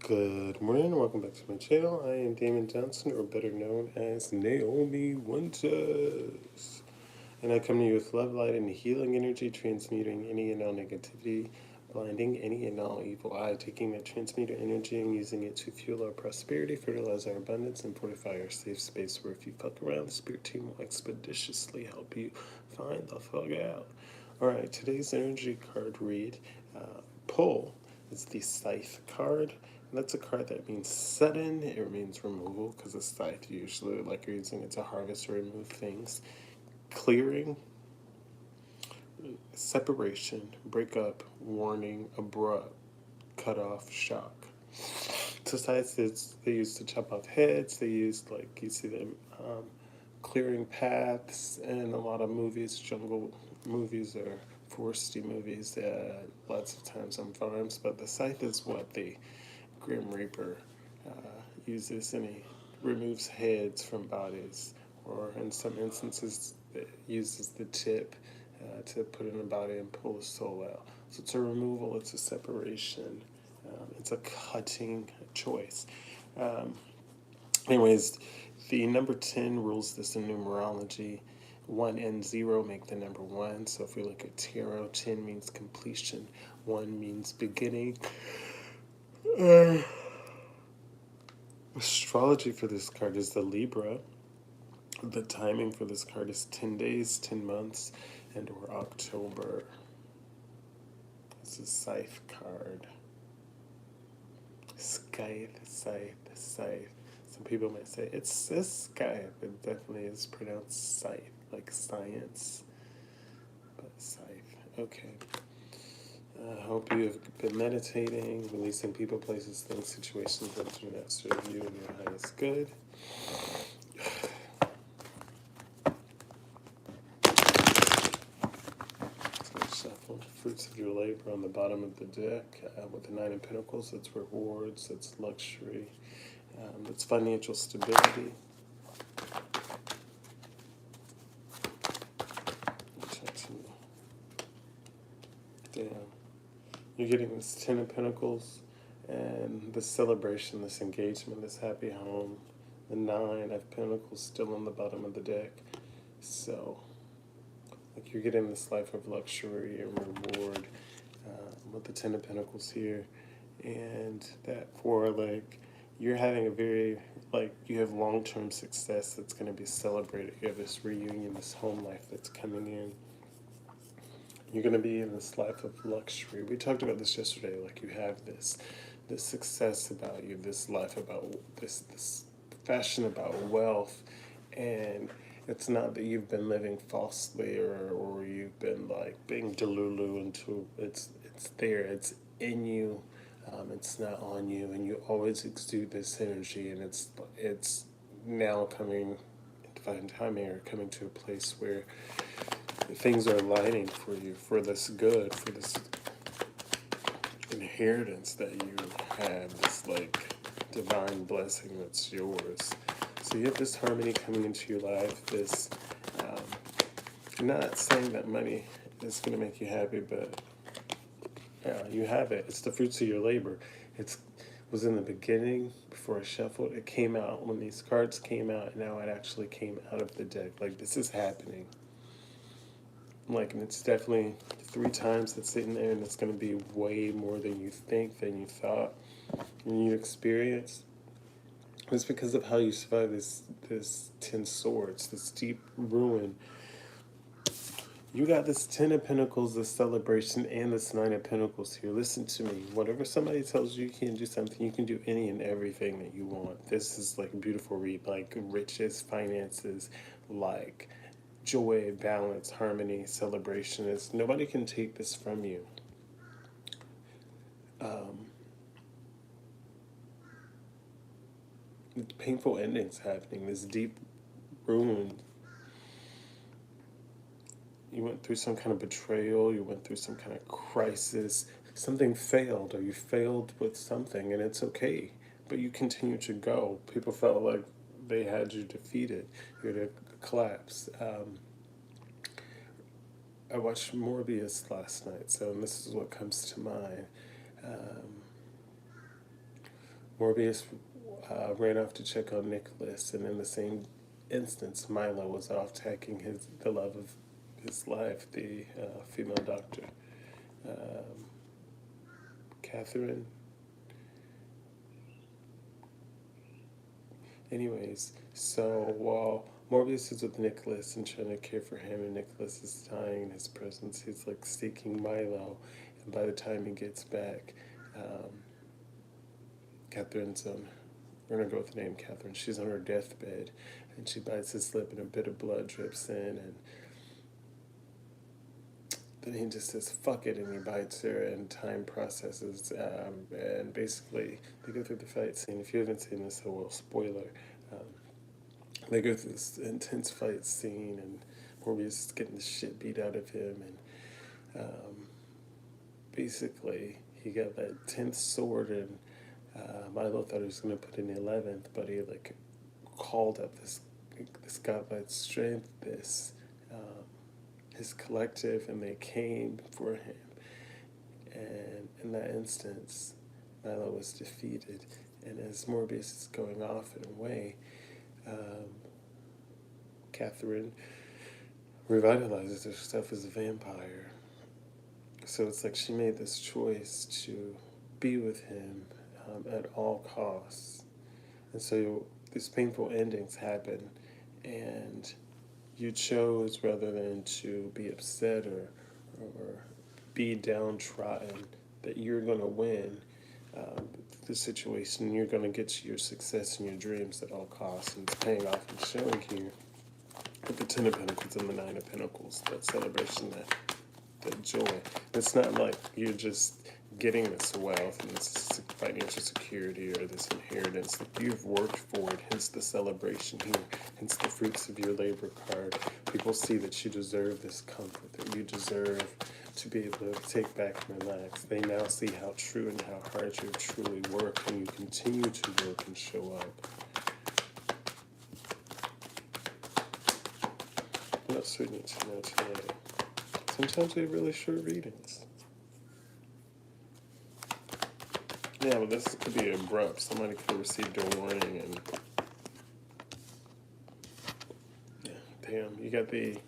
Good morning and welcome back to my channel. I am Damon Johnson, or better known as Naomi Wynters. And I come to you with love, light, and healing energy, transmuting any and all negativity, blinding any and all evil eye, taking that transmuter energy and using it to fuel our prosperity, fertilize our abundance, and fortify our safe space where if you fuck around, the spirit team will expeditiously help you find the fuck out. Alright, today's energy card read, pull. It's the Scythe card. And that's a card that means sudden, it means removal, because a scythe usually, like you're using it to harvest or remove things. Clearing, separation, breakup, warning, abrupt, cut off, shock. So scythes, they used to chop off heads, they used, like, you see them clearing paths in a lot of movies, jungle movies or foresty movies, lots of times on farms. But the scythe is what the Grim Reaper uses, and he removes heads from bodies, or in some instances uses the tip to put in a body and pull the soul out. So it's a removal, it's a separation, it's a cutting choice. Anyways, the number 10 rules this in numerology. 1 and 0 make the number 1. So if we look at tarot, 10 means completion, 1 means beginning. Astrology for this card is the Libra. The timing for this card is 10 days, 10 months, and or October. It's a Scythe card. Scythe, scythe, scythe. Some people might say it's a scythe. It definitely is pronounced scythe, like science. But scythe. Okay. I hope you have been meditating, releasing people, places, things, situations that do not serve you and your highest good. Shuffle. Fruits of your labor on the bottom of the deck with the 9 of Pentacles. That's rewards, that's luxury, that's financial stability. Damn. You're getting this 10 of Pentacles and this celebration, this engagement, this happy home. The 9 of Pentacles still on the bottom of the deck. So, like, you're getting this life of luxury and reward with the 10 of Pentacles here. And that 4, like, you're having a very, like, you have long-term success that's going to be celebrated. You have this reunion, this home life that's coming in. You're going to be in this life of luxury. We talked about this yesterday. Like, you have this success about you, this life about this fashion about wealth, and it's not that you've been living falsely or you've been like being delulu into it's there, it's in you, it's not on you, and you always exude this energy, and it's now coming divine timing or coming to a place where things are aligning for you, for this good, for this inheritance that you have, this like divine blessing that's yours. So you have this harmony coming into your life, this, I'm not saying that money is going to make you happy, but you have it. It's the fruits of your labor. It was in the beginning, before I shuffled, it came out when these cards came out, and now it actually came out of the deck. Like, this is happening. Like, and it's definitely 3 times it's sitting there, and it's going to be way more than you think, than you thought, than you experienced. It's because of how you survive this 10 swords, this deep ruin. You got this 10 of Pentacles, this celebration, and this 9 of Pentacles here. Listen to me. Whatever somebody tells you can't do something, you can do any and everything that you want. This is like a beautiful read, like riches, finances, like joy, balance, harmony, celebration. Is nobody can take this from you. Painful endings happening, this deep ruin. You went through some kind of betrayal, you went through some kind of crisis, something failed, or you failed with something, and it's okay, but you continue to go. People felt like they had you defeated, you're going to collapse. I watched Morbius last night, so this is what comes to mind. Morbius ran off to check on Nicholas, and in the same instance, Milo was off taking the love of his life, the female doctor, um, Catherine. Anyways, so while Morbius is with Nicholas and trying to care for him, and Nicholas is dying in his presence, he's like seeking Milo, and by the time he gets back, um, Catherine's on. We're gonna go with the name Catherine. She's on her deathbed, and she bites his lip, and a bit of blood drips in, and then he just says "fuck it," and he bites her, and time processes, and basically they go through the fight scene. If you haven't seen this, so well, spoiler. Um, they go through this intense fight scene, and Morbius is getting the shit beat out of him, and basically he got that 10th sword, and Milo thought he was going to put in the 11th, but he like called up this godlike strength, this his collective, and they came for him. And in that instance, Milo was defeated. And as Morbius is going off in a way, Catherine revitalizes herself as a vampire. So it's like she made this choice to be with him at all costs. And so these painful endings happen, and you chose, rather than to be upset or be downtrodden, that you're going to win the situation. You're going to get to your success and your dreams at all costs. And it's paying off and showing here with the 10 of Pentacles and the 9 of Pentacles, that celebration, that joy. It's not like you're just getting this wealth and this financial security or this inheritance. Like, you've worked for it, hence the celebration here, hence the fruits of your labor card. People see that you deserve this comfort, that you deserve to be able to take back and relax. They now see how true and how hard you truly work, and you continue to work and show up. What else do we need to know today? Sometimes we have really short readings. Yeah, but this could be abrupt. Somebody could have received a warning, and yeah, damn. You got the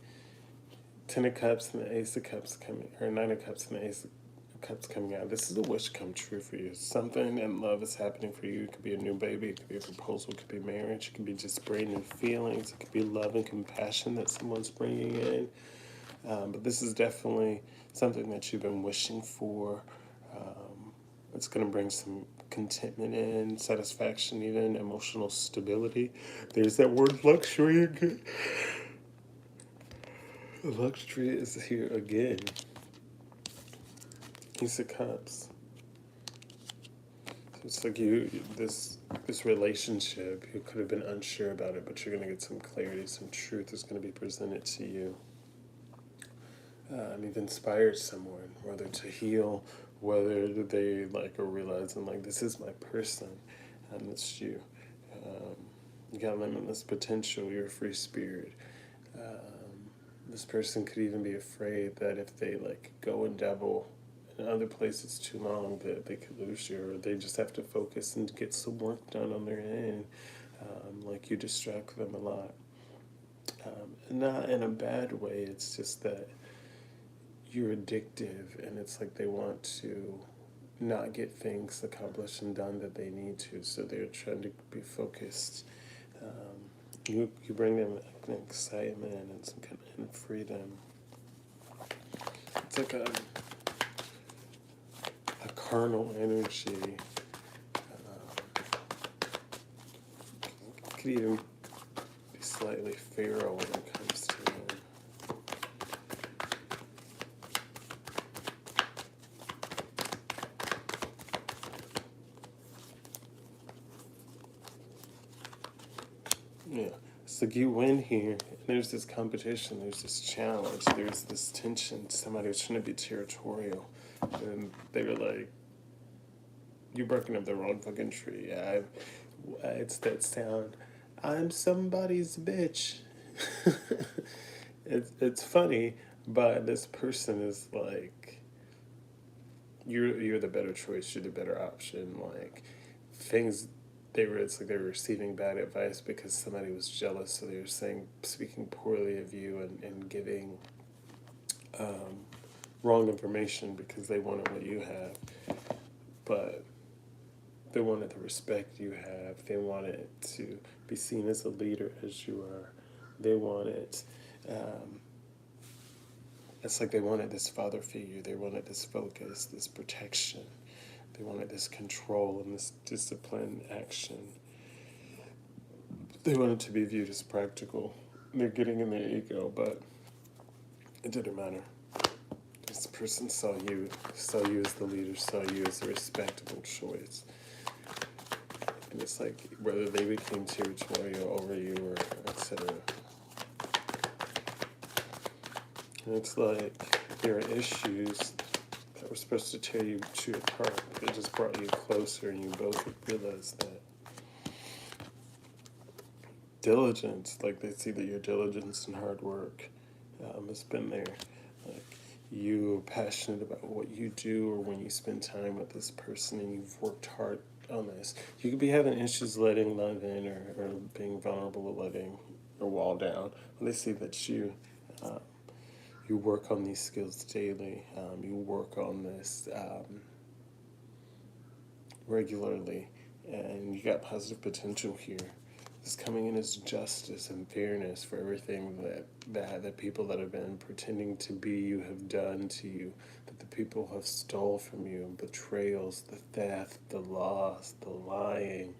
10 of Cups and the Ace of Cups coming, or 9 of Cups and the Ace of Cups coming out. This is a wish come true for you. Something in love is happening for you. It could be a new baby. It could be a proposal. It could be marriage. It could be just brand new feelings. It could be love and compassion that someone's bringing in. But this is definitely something that you've been wishing for. It's going to bring some contentment in, satisfaction, even emotional stability. There's that word luxury again. Luxury is here again. Ace of Cups. So it's like this relationship, you could have been unsure about it, but you're going to get some clarity, some truth is going to be presented to you. You've inspired someone, whether to heal, whether they are realizing this is my person, and it's you. You got limitless potential. You're a free spirit. This person could even be afraid that if they go and dabble in other places too long, that they could lose you, or they just have to focus and get some work done on their end. You distract them a lot. Not in a bad way. It's just that you're addictive, and it's like they want to not get things accomplished and done that they need to, so they're trying to be focused. You bring them an excitement and some kind of freedom. It's like a carnal energy. It could even be slightly feral when it comes to them. Yeah, it's like you win here, and there's this competition, there's this challenge, there's this tension. Somebody was trying to be territorial, and they were like, "You're barking up the wrong fucking tree." It's that sound. I'm somebody's bitch. It's funny, but this person is like, you're the better choice. You're the better option. things. It's like they were receiving bad advice because somebody was jealous, so they were speaking poorly of you and giving wrong information because they wanted what you have. But they wanted the respect you have. They wanted to be seen as a leader as you are. They wanted, it's like they wanted this father figure. They wanted this focus, this protection. They wanted this control and this disciplined action. They wanted to be viewed as practical. They're getting in their ego, but it didn't matter. This person saw you as the leader, saw you as a respectable choice. And it's like whether they became territorial over you or etc. And it's like there are issues that were supposed to tear you apart. It just brought you closer, and you both realized that. Diligence, like they see that your diligence and hard work has been there. Like you're passionate about what you do, or when you spend time with this person and you've worked hard on this. You could be having issues letting love in, or being vulnerable to letting your wall down. When they see that you work on these skills daily, you work on this regularly, and you got positive potential here. This coming in as justice and fairness for everything that people that have been pretending to be you have done to you, that the people have stole from you, betrayals, the theft, the loss, the lying,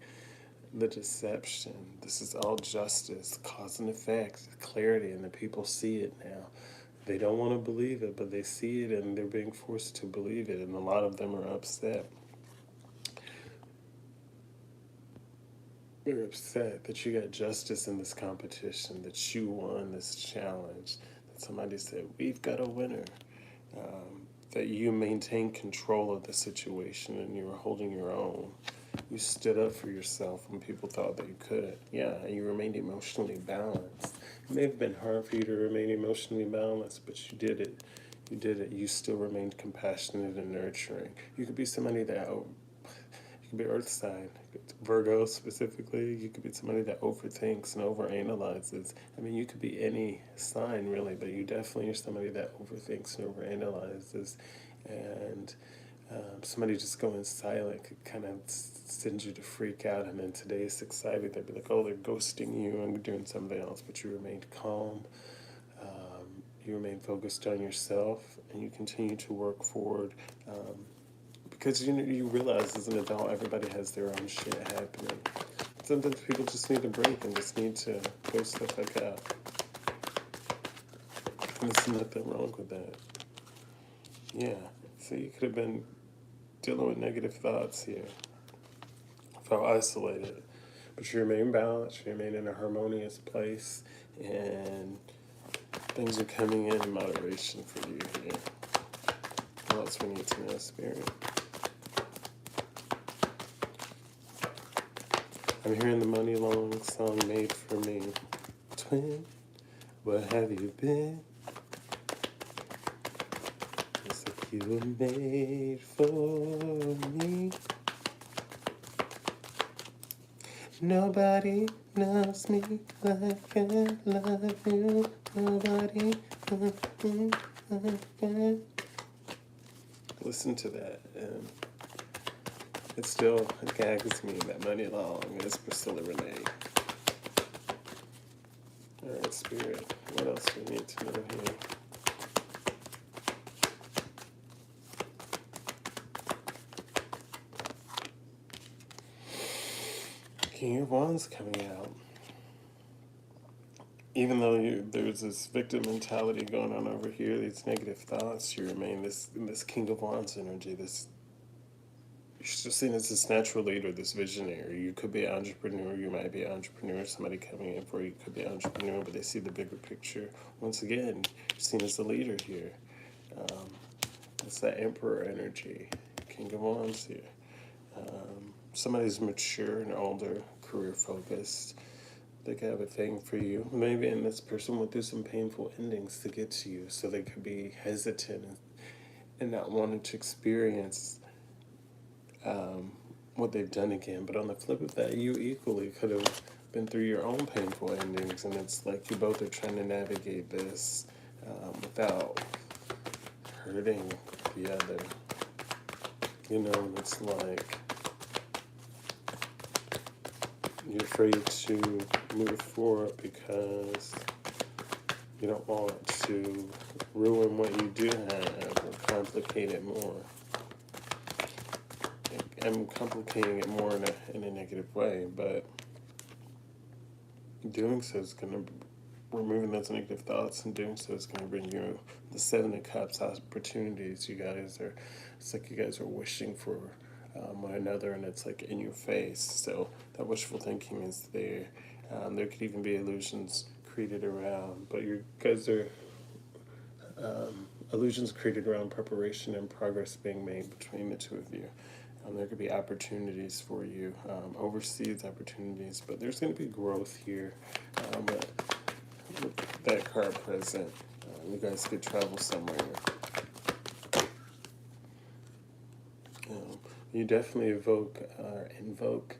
the deception. This is all justice, cause and effect, clarity, and the people see it now. They don't want to believe it, but they see it, and they're being forced to believe it, and a lot of them are upset. They're upset that you got justice in this competition, that you won this challenge, that somebody said, we've got a winner, that you maintained control of the situation and you were holding your own. You stood up for yourself when people thought that you couldn't. Yeah, and you remained emotionally balanced. It may have been hard for you to remain emotionally balanced, but you did it. You did it. You still remained compassionate and nurturing. You could be somebody that you could be earth sign, Virgo specifically. You could be somebody that overthinks and overanalyzes. I mean, you could be any sign really, but you definitely are somebody that overthinks and overanalyzes. And somebody just going silent could kind of send you to freak out. And then today's excited. They'd be like, oh, they're ghosting you and doing something else. But you remained calm. You remain focused on yourself, and you continue to work forward. Because you realize as an adult, everybody has their own shit happening. Sometimes people just need a break and just need to go stuff like that. And there's nothing wrong with that. Yeah. So you could have been dealing with negative thoughts here. Felt isolated. But you remain balanced, you remain in a harmonious place, and things are coming in moderation for you here. What else we need to know, Spirit? I'm hearing the Money Long song Made for Me. Twin, where have you been? It's like you were made for me. Nobody loves me like I love you. Nobody loves me like I. Listen to that, and it still gags me that Money Long is Priscilla Renee. Alright, Spirit, what else do we need to know here? King of Wands coming out. Even though there's this victim mentality going on over here, these negative thoughts, you remain this King of Wands energy, you're still seen as this natural leader, this visionary. You could be an entrepreneur, you might be an entrepreneur, somebody coming in for you could be an entrepreneur, but they see the bigger picture. Once again, you're seen as a leader here. It's that Emperor energy, King of Wands here. Somebody's mature and older, career focused. They could have a thing for you. Maybe, and this person went through some painful endings to get to you, so they could be hesitant and not wanting to experience what they've done again. But on the flip of that, you equally could have been through your own painful endings, and it's like you both are trying to navigate this without hurting the other. It's like you're afraid to move forward because you don't want to ruin what you do have or complicate it more. I'm complicating it more in a negative way, but doing so is going to, removing those negative thoughts and doing so is going to bring you the 7 of Cups opportunities. It's like you guys are wishing for one another, and it's like in your face. So that wishful thinking is there. There could even be illusions created around, but you guys are illusions created around preparation and progress being made between the two of you. There could be opportunities for you, overseas opportunities, but there's going to be growth here. With that card present, you guys could travel somewhere. You definitely invoke,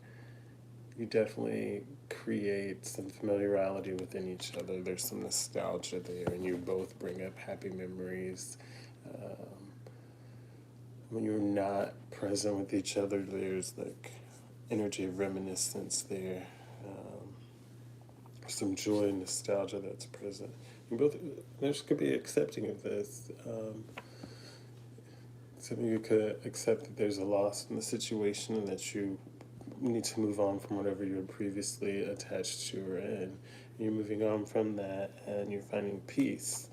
you definitely create some familiarity within each other. There's some nostalgia there, and you both bring up happy memories. When you're not present with each other, there's like energy of reminiscence there. Some joy and nostalgia that's present. You both, there's could be accepting of this. Some of you could accept that there's a loss in the situation and that you need to move on from whatever you were previously attached to or in. You're moving on from that and you're finding peace.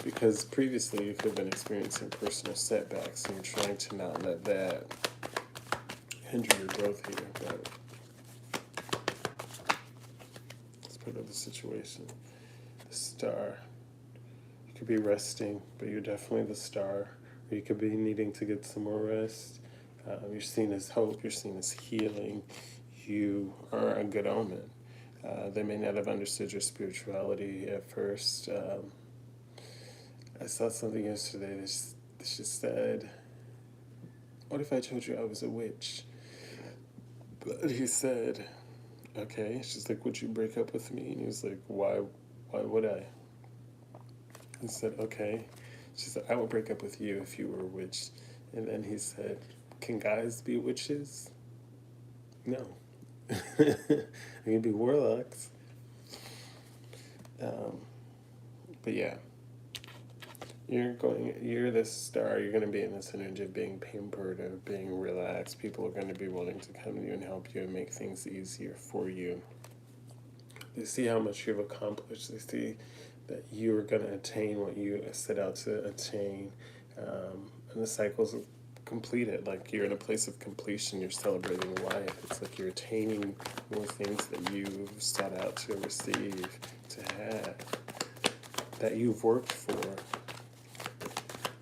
Because previously you could have been experiencing personal setbacks and you're trying to not let that hinder your growth here. But it's part of the situation. The Star. You could be resting, but you're definitely the Star. Or you could be needing to get some more rest. You're seen as hope. You're seen as healing. You are a good omen. They may not have understood your spirituality at first. I saw something yesterday that just said, what if I told you I was a witch? But he said, okay. She's like, would you break up with me? And he was like, why would I? He said, okay. She said, I would break up with you if you were a witch. And then he said, can guys be witches? No. They can be warlocks. But yeah. You're this Star, you're going to be in this energy of being pampered, of being relaxed. People are going to be willing to come to you and help you and make things easier for you. They see how much you've accomplished. They see that you're going to attain what you set out to attain. And the cycle's completed. Like you're in a place of completion. You're celebrating life. It's like you're attaining more things that you've sought out to receive, to have, that you've worked for.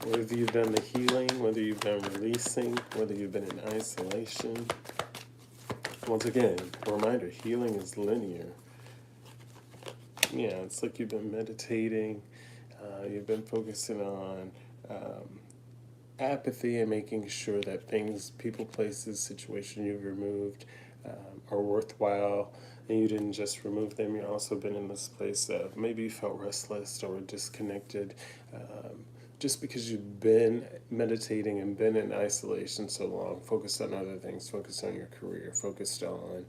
Whether you've done the healing, whether you've done releasing, whether you've been in isolation. Once again, a reminder, healing is linear. Yeah, it's like you've been meditating, you've been focusing on apathy and making sure that things, people, places, situations you've removed are worthwhile, and you didn't just remove them, you've also been in this place of maybe you felt restless or disconnected, just because you've been meditating and been in isolation so long, focused on other things, focused on your career, focused on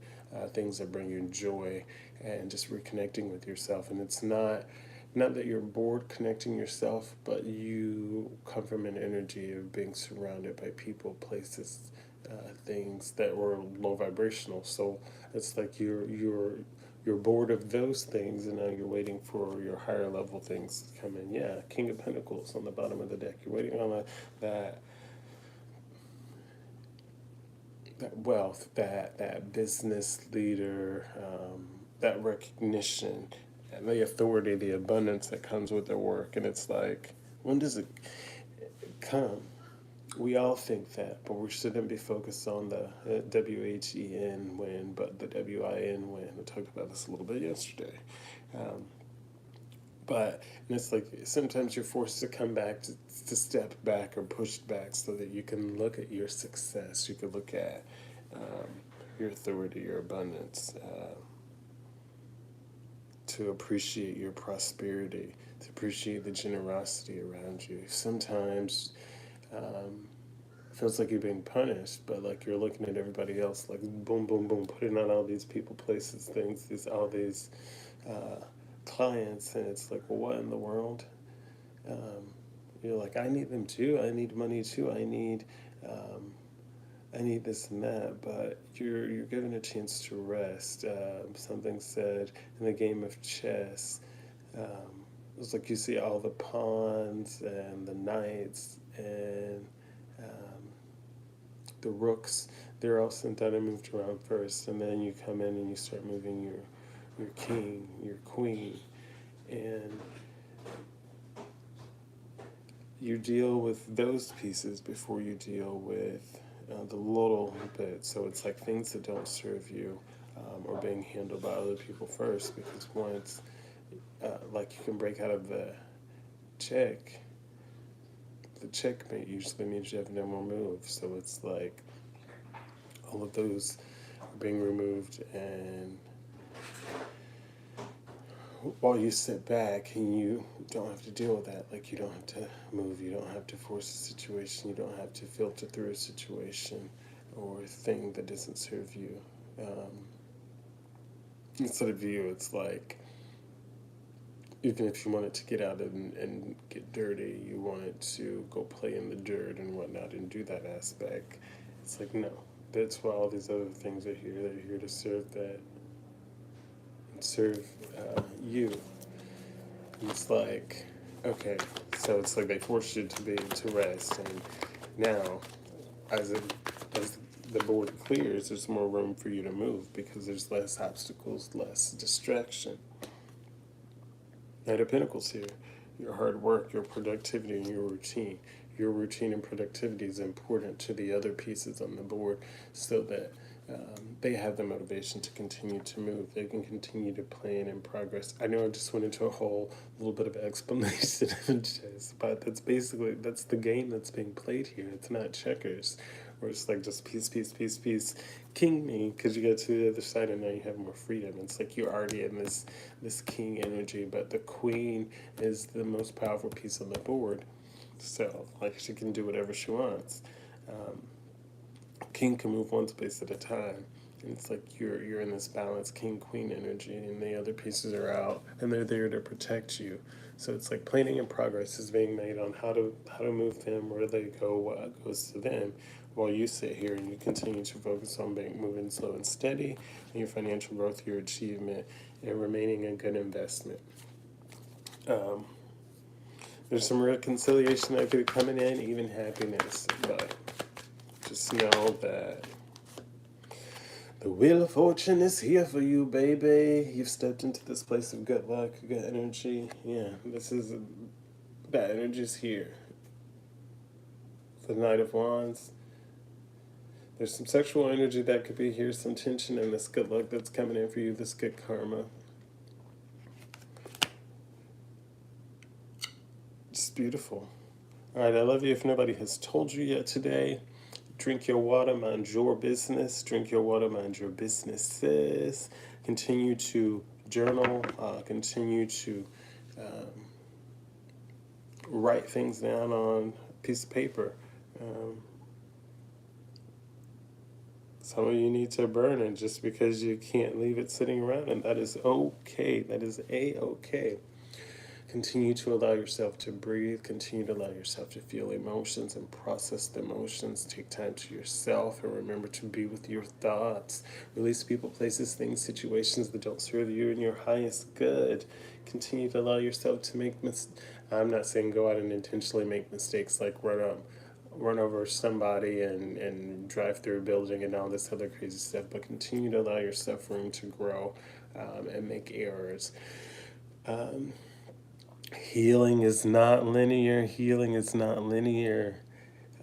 things that bring you joy, and just reconnecting with yourself. And it's not that you're bored connecting yourself, but you come from an energy of being surrounded by people, places, things that were low vibrational. So it's like you're bored of those things, and now you're waiting for your higher level things to come in. Yeah, King of Pentacles on the bottom of the deck. You're waiting on that wealth, that business leader, that recognition, and the authority, the abundance that comes with their work. And it's like, when does it come? We all think that, but we shouldn't be focused on the W-H-E-N win, but the W-I-N win. I talked about this a little bit yesterday. But and it's like sometimes you're forced to come back to step back or push back so that you can look at your success. You can look at your authority, your abundance, to appreciate your prosperity, to appreciate the generosity around you. Sometimes it feels like you're being punished, but like you're looking at everybody else, like boom, boom, boom, putting on all these people, places, things, all these clients, and it's like, well, what in the world? Um, you're like, I need them too. I need money too. Um, I need this and that. But you're given a chance to rest. Something said in the game of chess. It's like you see all the pawns and the knights and um, the rooks. They're all sent out and moved around first, and then you come in and you start moving your king, your queen, and you deal with those pieces before you deal with the little bit. So it's like things that don't serve you are being handled by other people first, because once, like you can break out of check, the checkmate usually means you have no more moves. So it's like all of those are being removed, and while you sit back and you don't have to deal with that, like you don't have to move, you don't have to force a situation, you don't have to filter through a situation or a thing that doesn't serve you. Um, Instead of you, it's like even if you wanted to get out and get dirty, you wanted to go play in the dirt and whatnot and do that aspect. It's like, no, that's why all these other things are here. They're here to serve that, serve you. And it's like, okay, so it's like they force you to be to rest, and now, as the board clears, there's more room for you to move because there's less obstacles, less distraction. Knight of Pentacles here. Your hard work, your productivity, and your routine. Your routine and productivity is important to the other pieces on the board so that they have the motivation to continue to move. They can continue to plan and progress. I know I just went into a whole little bit of explanation of chess, but that's the game that's being played here. It's not checkers, where it's like just piece, piece, piece, piece, king me, because you get to the other side and now you have more freedom. It's like you're already in this king energy, but the queen is the most powerful piece on the board. So like she can do whatever she wants. Um, King can move one space at a time. And it's like you're in this balanced king queen energy, and the other pieces are out, and they're there to protect you. So it's like planning and progress is being made on how to move them, where they go, what goes to them, while you sit here and you continue to focus on moving slow and steady, and your financial growth, your achievement, and remaining a good investment. Um, there's some reconciliation that could be coming in, even happiness, but just know that the wheel of fortune is here for you, baby. You've stepped into this place of good luck, good energy. Yeah, that energy's here. The Knight of Wands. There's some sexual energy that could be here, some tension, and this good luck that's coming in for you, this good karma. Just beautiful. All right, I love you. If nobody has told you yet today, drink your water, mind your business. Drink your water, mind your businesses. Continue to journal. Continue to write things down on a piece of paper. Some of you need to burn it just because you can't leave it sitting around, and that is okay. That is A-okay. Continue to allow yourself to breathe. Continue to allow yourself to feel emotions and process the emotions. Take time to yourself and remember to be with your thoughts. Release people, places, things, situations that don't serve you in your highest good. Continue to allow yourself to make mistakes. I'm not saying go out and intentionally make mistakes like run over somebody and drive through a building and all this other crazy stuff, but continue to allow yourself room to grow and make errors. Healing is not linear. Healing is not linear.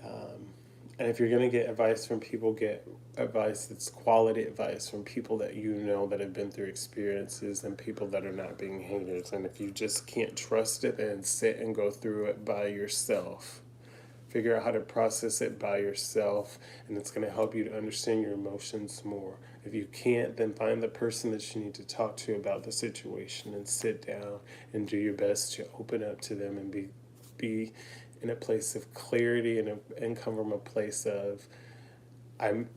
And if you're going to get advice from people, get advice that's quality advice from people that you know that have been through experiences and people that are not being haters. And if you just can't trust it, then sit and go through it by yourself. Figure out how to process it by yourself, and it's going to help you to understand your emotions more. If you can't, then find the person that you need to talk to about the situation and sit down and do your best to open up to them and be in a place of clarity and come from a place of I'm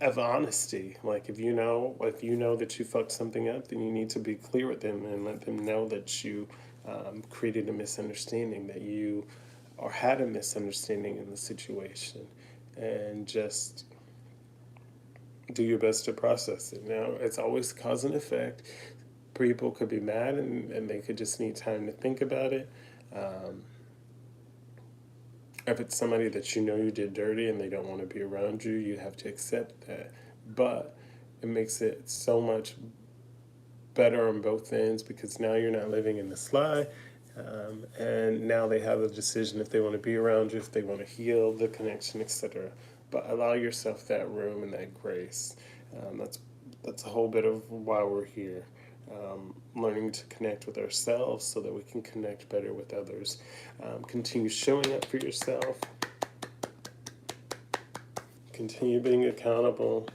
of honesty. Like if you know that you fucked something up, then you need to be clear with them and let them know that you created a misunderstanding, that you or had a misunderstanding in the situation, and just do your best to process it. Now, it's always cause and effect. People could be mad and they could just need time to think about it. Um, if it's somebody that you know you did dirty and they don't want to be around you, you have to accept that. But it makes it so much better on both ends because now you're not living in this lie. And now they have a decision if they want to be around you, if they want to heal the connection, etc. But allow yourself that room and that grace. That's a whole bit of why we're here. Learning to connect with ourselves so that we can connect better with others. Continue showing up for yourself. Continue being accountable.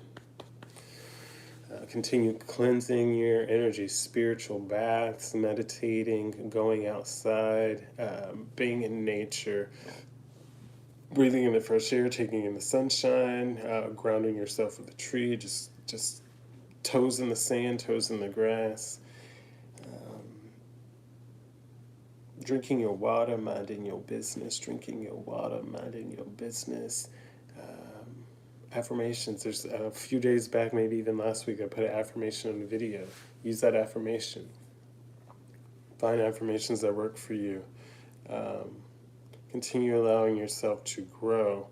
Continue cleansing your energy, spiritual baths, meditating, going outside, being in nature, breathing in the fresh air, taking in the sunshine, grounding yourself with a tree, just toes in the sand, toes in the grass, drinking your water, minding your business, drinking your water, minding your business. Affirmations. There's a few days back, maybe even last week, I put an affirmation on the video. Use that affirmation. Find affirmations that work for you. Continue allowing yourself to grow.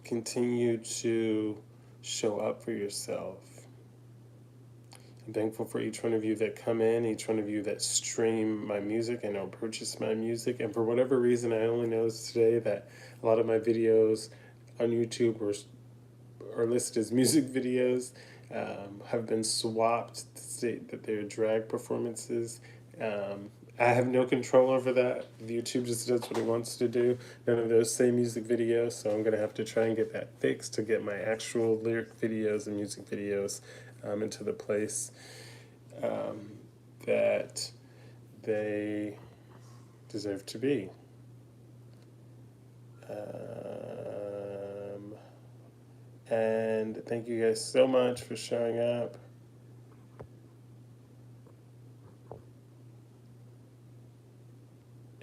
Continue to show up for yourself. I'm thankful for each one of you that come in, each one of you that stream my music and or purchase my music. And for whatever reason, I only noticed today that a lot of my videos on YouTube are listed as music videos, have been swapped to state that they're drag performances. I have no control over that. YouTube just does what it wants to do. None of those say music videos, so I'm going to have to try and get that fixed to get my actual lyric videos and music videos into the place that they deserve to be. And thank you guys so much for showing up.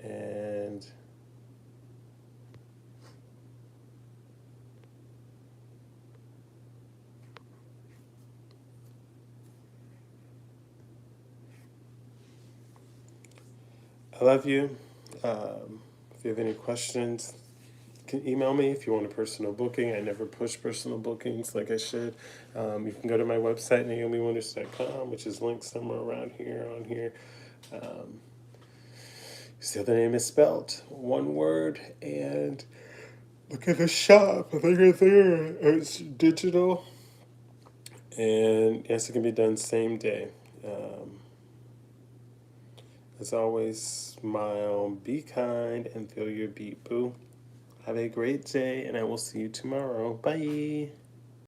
And I love you. If you have any questions, you can email me if you want a personal booking. I never push personal bookings like I should. You can go to my website, NaomiWynters.com, which is linked somewhere around here on here. See how the name is spelled. One word. And look at the shop. I think right there. It's digital. And yes, it can be done same day. As always, smile, be kind, and feel your beat, boo. Have a great day, and I will see you tomorrow. Bye.